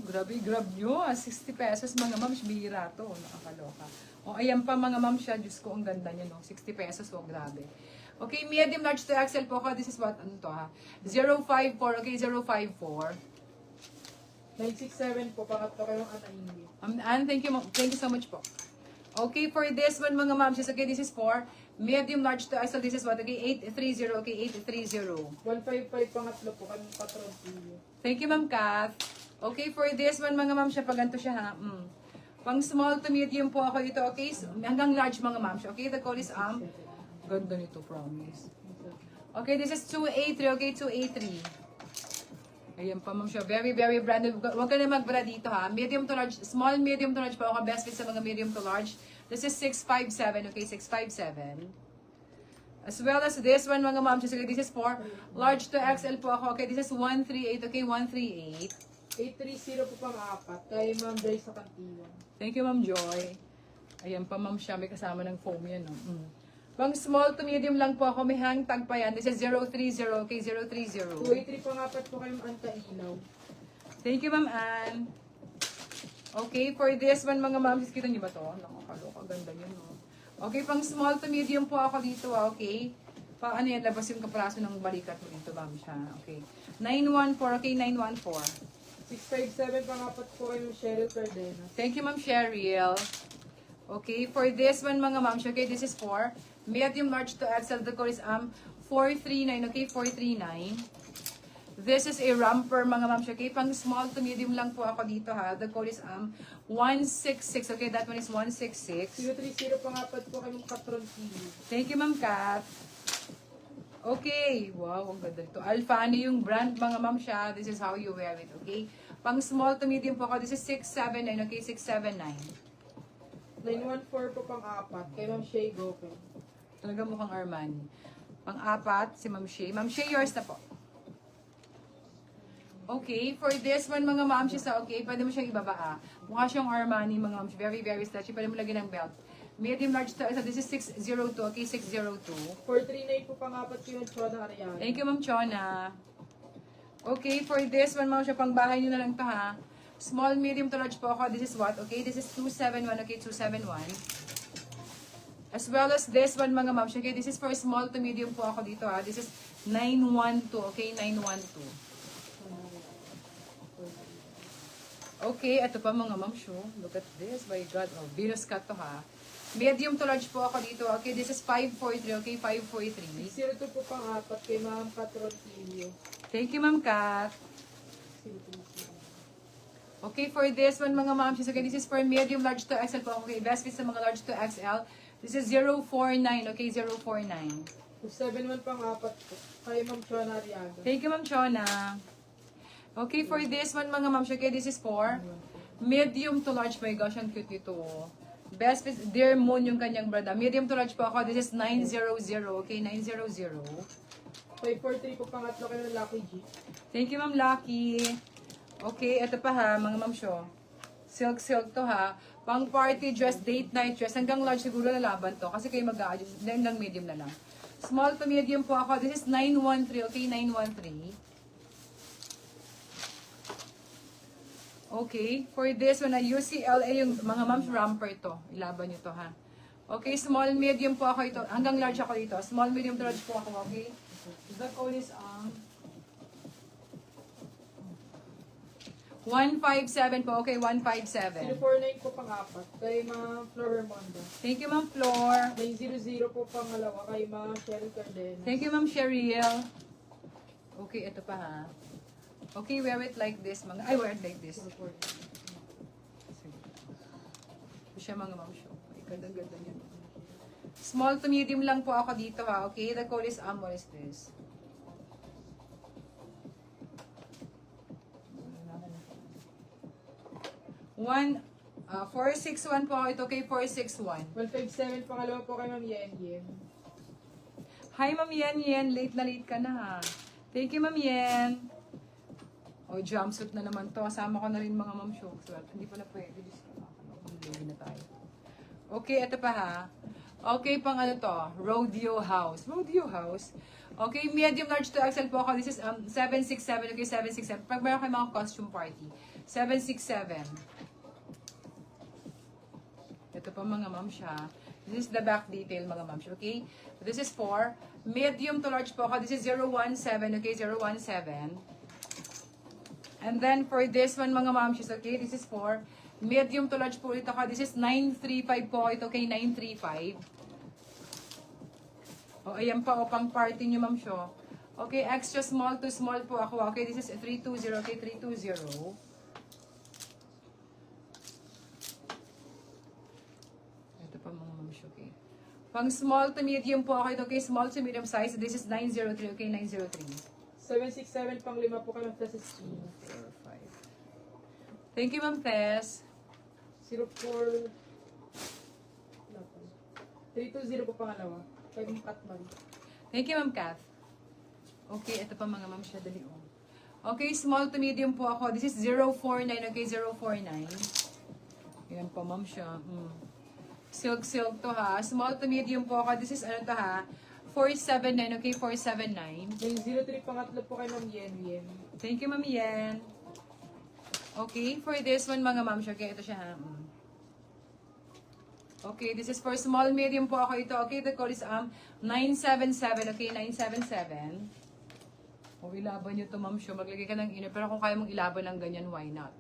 Grabe, grab nyo. 60 pesos mga ma'am. Bihira to. Nakakaloka. O, ayan pa mga ma'am siya. Diyos ko, ang ganda niya, no? 60 pesos. O, grabe. Okay, medium, large to XL po ako. This is what, ano to ha? 054, okay, 054. 967 po, pangatlo kayong Anaindi. Thank you so much po. Okay, for this one, mga ma'am, okay, this is for medium, large to XL. This is what, okay, 830, okay, 830. 155, pangatlo po, kayong Patron Pilio. Thank you, Ma'am Kath. Okay, for this one, mga ma'am, siya, pag ganito siya, ha? Pang small to medium po ako ito, okay? Hanggang large, mga ma'am, siya. Okay, the code is, ganda nito, promise. Okay, this is 283, okay, 283. Ayan pa, ma'am, siya. Very, very branded. Huwag ka na mag-bra dito, ha? Medium to large, small, medium to large po ako. Best fit sa mga medium to large. This is 657, okay, 657. As well as this one, mga ma'am, siya. This is for large to XL po ako. Okay, this is 138, okay, 138. 830 po pang-apat, kay Ma'am Joy sa Kantiwan. Thank you, Ma'am Joy. Ayan pa, ma'am, siya. May kasama ng foam yan, no? Pang small to medium lang po ako. May hang tag pa yan. This is 030, okay, 030. 283 pang-apat po kayong Anta Ilaw. Thank you, Ma'am Ann. Okay, for this one, mga ma'am, kita niyo ba to? Nakakaloka, ganda niyo, no? Okay, pang small to medium po ako dito, okay? Pang ano yan, labas yung kapraso ng balikat mo dito, ma'am, siya. Okay. 914, okay, 914. 657 pang-apat po kayong Cheryl Cardenas. Thank you, Ma'am Cheryl. Okay, for this one, mga ma'am, okay, this is for medium, large to XL. The code is 439, okay, 439. This is a romper, mga ma'am, okay, pang small to medium lang po ako dito, ha. The code is 166, okay, that one is 166. 030 pang-apat po kayong Patron Pilio. Thank you, Ma'am Kat. Okay, wow, ang ganda ito. Alfano yung brand, mga ma'am, siya. This is how you wear it, okay? Pang small to medium po ako, this is 679, okay, 679. 914 po pang-apat, kay Ma'am Shay Gopin. Talaga mukhang Armani. Pang-apat, si Ma'am Shay. Ma'am Shay, yours na po. Okay, for this one, mga ma'am, siya, okay, pwede mo siyang ibaba, mukha siyang Armani, mga ma'am, very, very stretchy. Pwede mo lagyan ng belt. Medium, large to, this is 602, okay, 602. 439 po pang-apat kayong Chona Ariana. Thank you, Ma'am Chona. Okay, for this one, ma'am, siya, pang bahay nyo na lang to, ha. Small, medium to large po ako. This is what? Okay, this is 271, okay, 271. As well as this one, mga ma'am, okay, this is for small to medium po ako dito, ha. This is 912, okay, 912. Okay, ito pa mga ma'am, look at this, my God, oh, Venus cut to, ha. Medium to large po ako dito, okay, this is 543, okay, 543. 02 po pang-apat, kay Ma'am Patron Pilio. Thank you, Ma'am Kat. Okay, for this one, mga ma'am, okay, this is for medium, large to XL po. Okay, best fit sa mga large to XL. This is 049, okay, 049. 271 pang-apat po, kay Ma'am Chona Ariaga. Thank you, Ma'am Chona. Okay, for this one, mga ma'am, okay, this is for medium to large. My gosh, ang cute nito. Best fit, Dear Moon yung kanyang brada. Medium to large po ako. This is 900, okay, 900. 543 po pangatlo kayo ng Lucky G. Thank you, Ma'am Lucky. Okay, ito pa ha, mga ma'am show. Silk to ha. Pang party dress, date night dress. Hanggang large siguro lalaban to. Kasi kayo mag-a-adjust. Hanggang medium na lang. Small to medium po ako. This is 913, okay, 913. Okay, for this one, UCLA yung mga ma'am romper to. Ilaban nyo to ha. Okay, small, medium po ako ito. Hanggang large ako dito. Small, medium to large po ako, okay? The code is 157 po. Okay, 157. 049 po pang-apat, kay Ma'am Flor Hermonda. Thank you, Ma'am Flor. 900 po pang-alawa, kay Ma'am Cheryl Cardenas. Thank you, Ma'am Cheryl. Okay, ito pa ha. Okay, wear it like this. I wear it like this. Ito siya, mga ma'am show. Ganda-ganda niya. Small to medium lang po ako dito ha. Okay, the code is what is this? One, 461 po ako ito. Okay, 461. 157 pangalawa po kay Ma'am Yen Yen. Hi, Ma'am Yen Yen. Late na late ka na ha. Thank you, Ma'am Yen. O, jumpsuit na naman to. Kasama ko na rin mga ma'am show. So, hindi pa na pwede. Diyos ko, lady na tayo. Okay, ito pa ha. Okay, pang ano to? Rodeo House. Rodeo House. Okay, medium large to XL po ako. This is 767. Okay, 767. Pag meron kayo mga costume party. 767. Ito pa mga ma'am siya. This is the back detail mga ma'am siya, okay? This is for medium to large po ako. This is 017, okay? 017. And then for this one mga ma'am siya, okay? This is for medium to large po ulit ako. This is 935 po ito, okay? 935. O, ayan pa, o, pang party nyo, ma'am siya. Okay, extra small to small po ako. Okay, this is 320, okay? 320. Ito pa mga ma'am siya, okay? Pang small to medium po ako ito, okay? Small to medium size. This is 903, okay? 903. 767 pang 5 po kayo, Ma'am Tess. 5. Thank you, Ma'am Tess. 04 320 po pangalawa. 5 Katman. Thank you, Ma'am Kath. Okay, ito pa mga ma'am siya, dali oh. Okay, small to medium po ako. This is 049, okay? 049. Ayan pa, ma'am siya. Silk to ha. Small to medium po ako. This is ano to ha? 479, okay? 479. Yung 03 pangatlo po kay Ma'am Yen. Thank you, Ma'am Yen. Okay, for this one, mga ma'am siya, okay? Ito siya ha. Okay, this is for small, medium po ako ito. Okay, the code is 977, okay? 977. O, ilaban nyo to, ma'am siya. Maglagay ka ng ino. Pero kung kaya mong ilaban ng ganyan, why not?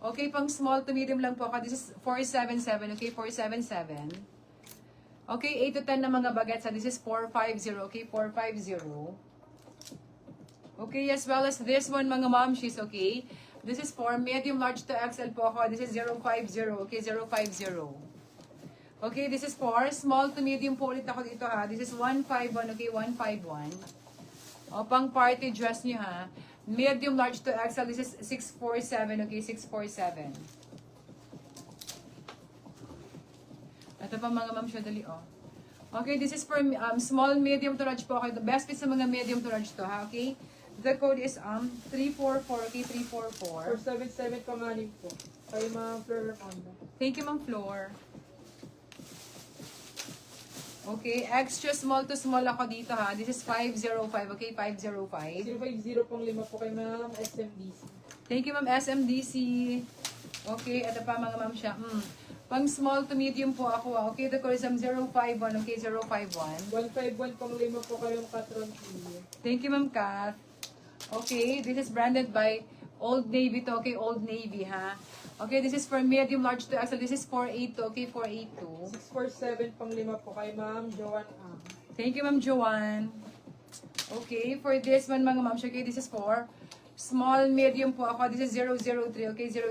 Okay, pang small to medium lang po ako. This is 477, okay? 477. Okay, 8 to 10 na mga bagets. This is 450, okay? 450. Okay, as well as this one, mga ma'am, she's okay? This is for medium, large to XL po ako. This is 050, okay? 050. Okay, this is for small to medium po ulit ako dito ha. This is 151, okay? 151. O, pang party dress niyo ha. Medium, large to XL. This is 647, okay? 647. Ito pa mga ma'am siya, dali oh. Okay, this is for small, medium to large po. Okay, the best fit sa mga medium to large to ha, okay? The code is 344, okay? 344. 477 panganin po. Kay Ma'am Flor Honda. Thank you, Ma'am Flor. Okay, extra small to small ako dito ha. This is 505, okay? 505. 050 pang 5 po kay Ma'am SMDC. Thank you, Ma'am SMDC. Okay, ito pa mga ma'am siya. Pang small to medium po ako. Okay, the code is 051. Okay, 051. 151 pang 5 po kayo Katron TV. Thank you, Ma'am Kath. Okay, this is branded by Old Navy to. Okay, Old Navy ha. Okay, this is for medium, large to XL. This is 482. Okay, 482. 647 pang 5 po kay Ma'am Joanne Ang. Thank you, Ma'am Joanne. Okay, for this one mga ma'am, okay, this is for small, medium po ako. This is 003. Okay, 003.